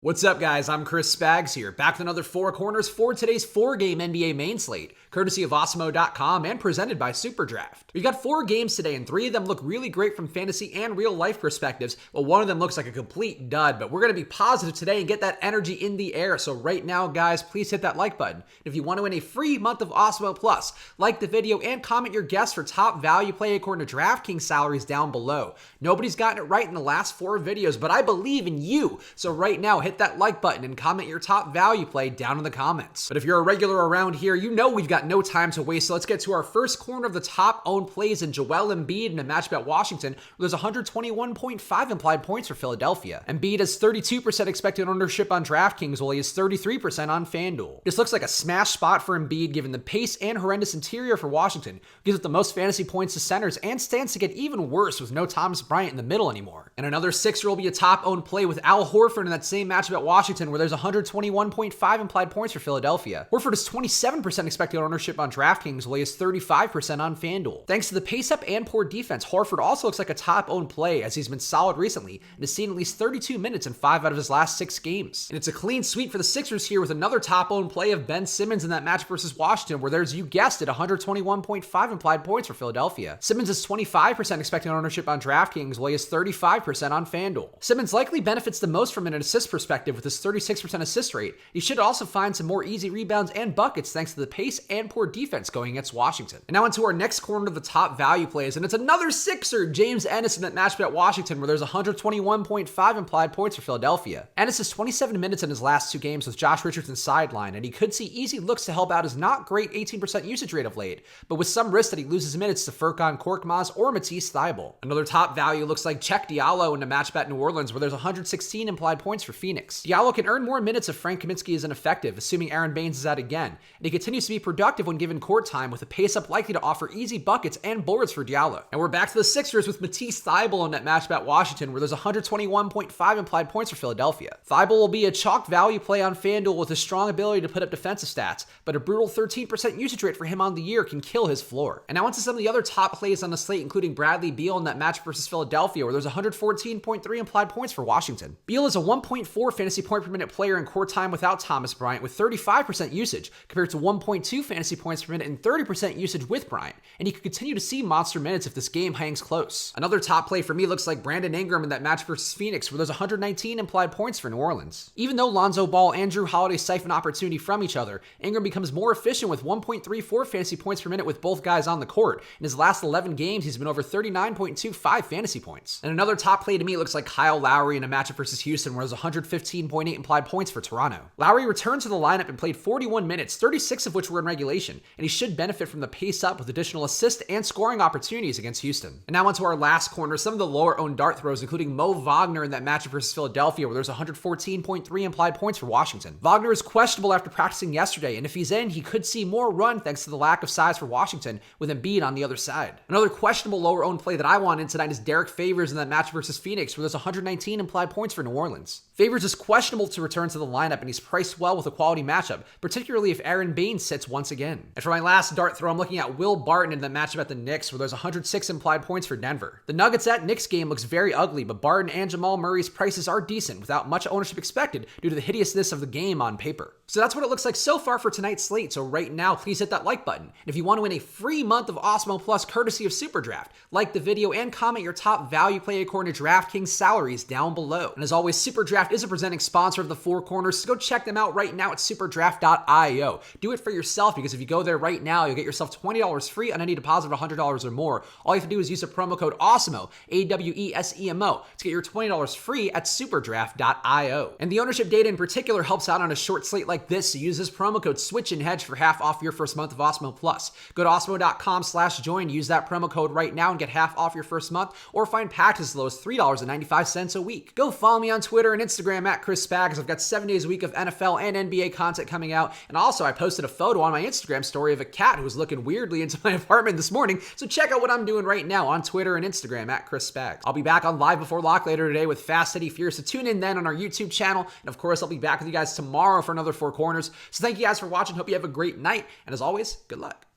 What's up, guys? I'm Chris Spags here, back with another Four Corners for today's four-game NBA main slate, courtesy of Awesemo.com and presented by SuperDraft. We've got 4 games today, and 3 of them look really great from fantasy and real-life perspectives, but one of them looks like a complete dud. But we're going to be positive today and get that energy in the air. So right now, guys, please hit that like button. And if you want to win a free month of Awesemo Plus, like the video and comment your guess for top value play according to DraftKings salaries down below. Nobody's gotten it right in the last 4 videos, but I believe in you. So right now, hit that like button and comment your top value play down in the comments. But if you're a regular around here, you know we've got no time to waste. So let's get to our first corner of the top owned plays in Joel Embiid in a matchup at Washington, where there's 121.5 implied points for Philadelphia. Embiid has 32% expected ownership on DraftKings, while he has 33% on FanDuel. This looks like a smash spot for Embiid, given the pace and horrendous interior for Washington, gives it the most fantasy points to centers, and stands to get even worse with no Thomas Bryant in the middle anymore. And another Sixer will be a top owned play with Al Horford in that same matchup at Washington, where there's 121.5 implied points for Philadelphia. Horford has 27% expected ownership on DraftKings, while he has 35% on FanDuel. Thanks to the pace-up and poor defense, Horford also looks like a top-owned play, as he's been solid recently and has seen at least 32 minutes in 5 out of his last 6 games. And it's a clean sweep for the Sixers here with another top-owned play of Ben Simmons in that match versus Washington, where there's, you guessed it, 121.5 implied points for Philadelphia. Simmons has 25% expected ownership on DraftKings, while he has 35% on FanDuel. Simmons likely benefits the most from an assist perspective with his 36% assist rate. He should also find some more easy rebounds and buckets thanks to the pace and poor defense going against Washington. And now into our next corner of the top value plays, and it's another Sixer, James Ennis, in that matchup at Washington, where there's 121.5 implied points for Philadelphia. Ennis has 27 minutes in his last 2 games with Josh Richardson sidelined, and he could see easy looks to help out his not great 18% usage rate of late, but with some risk that he loses minutes to Furkan Korkmaz or Matisse Thybulle. Another top value looks like Check Diallo in a matchup at New Orleans, where there's 116 implied points for Phoenix. Diallo can earn more minutes if Frank Kaminsky is ineffective, assuming Aaron Baines is out again, and he continues to be productive when given court time, with a pace-up likely to offer easy buckets and boards for Diallo. And we're back to the Sixers with Matisse Thybulle in that matchup at Washington, where there's 121.5 implied points for Philadelphia. Thybulle will be a chalk value play on FanDuel with a strong ability to put up defensive stats, but a brutal 13% usage rate for him on the year can kill his floor. And now onto some of the other top plays on the slate, including Bradley Beal in that match versus Philadelphia, where there's 114.3 implied points for Washington. Beal is a 1.4 fantasy point per minute player in court time without Thomas Bryant, with 35% usage compared to 1.2 fantasy points per minute and 30% usage with Bryant, and he could continue to see monster minutes if this game hangs close. Another top play for me looks like Brandon Ingram in that match versus Phoenix, where there's 119 implied points for New Orleans. Even though Lonzo Ball and Drew Holiday siphon opportunity from each other, Ingram becomes more efficient with 1.34 fantasy points per minute with both guys on the court. In his last 11 games, he's been over 39.25 fantasy points. And another top play to me looks like Kyle Lowry in a matchup versus Houston, where there's 115.8 implied points for Toronto. Lowry returned to the lineup and played 41 minutes, 36 of which were in regulation, and he should benefit from the pace up with additional assist and scoring opportunities against Houston. And now onto our last corner, some of the lower owned dart throws, including Mo Wagner in that matchup versus Philadelphia, where there's 114.3 implied points for Washington. Wagner is questionable after practicing yesterday, and if he's in, he could see more run thanks to the lack of size for Washington, with Embiid on the other side. Another questionable lower owned play that I want in tonight is Derek Favors in that match versus Phoenix, where there's 119 implied points for New Orleans. Favors is questionable to return to the lineup, and he's priced well with a quality matchup, particularly if Aaron Baines sits once again. And for my last dart throw, I'm looking at Will Barton in the matchup at the Knicks, where there's 106 implied points for Denver. The Nuggets at Knicks game looks very ugly, but Barton and Jamal Murray's prices are decent without much ownership expected due to the hideousness of the game on paper. So that's what it looks like so far for tonight's slate. So right now, please hit that like button. And if you want to win a free month of Awesemo Plus courtesy of SuperDraft, like the video and comment your top value play according to DraftKings salaries down below. And as always, SuperDraft is a presenting sponsor of the Four Corners, so go check them out right now at superdraft.io. Do it for yourself, because if you go there right now, you'll get yourself $20 free on any deposit of $100 or more. All you have to do is use the promo code AWESEMO, AWESEMO, to get your $20 free at superdraft.io. And the ownership data in particular helps out on a short slate like this, so use this promo code SWITCHANDHEDGE for half off your first month of Awesemo Plus. Go to awesemo.com/join, use that promo code right now and get half off your first month, or find packs as low as $3.95 a week. Go follow me on Twitter and Instagram at Chris Spags. I've got 7 days a week of NFL and NBA content coming out, and also I posted a photo on my Instagram story of a cat who was looking weirdly into my apartment this morning, so check out what I'm doing right now on Twitter and Instagram at Chris Spags. I'll be back on Live Before Lock later today with Fast City Fierce, so tune in then on our YouTube channel, and of course I'll be back with you guys tomorrow for another Four Corners. So thank you guys for watching, hope you have a great night, and as always, good luck.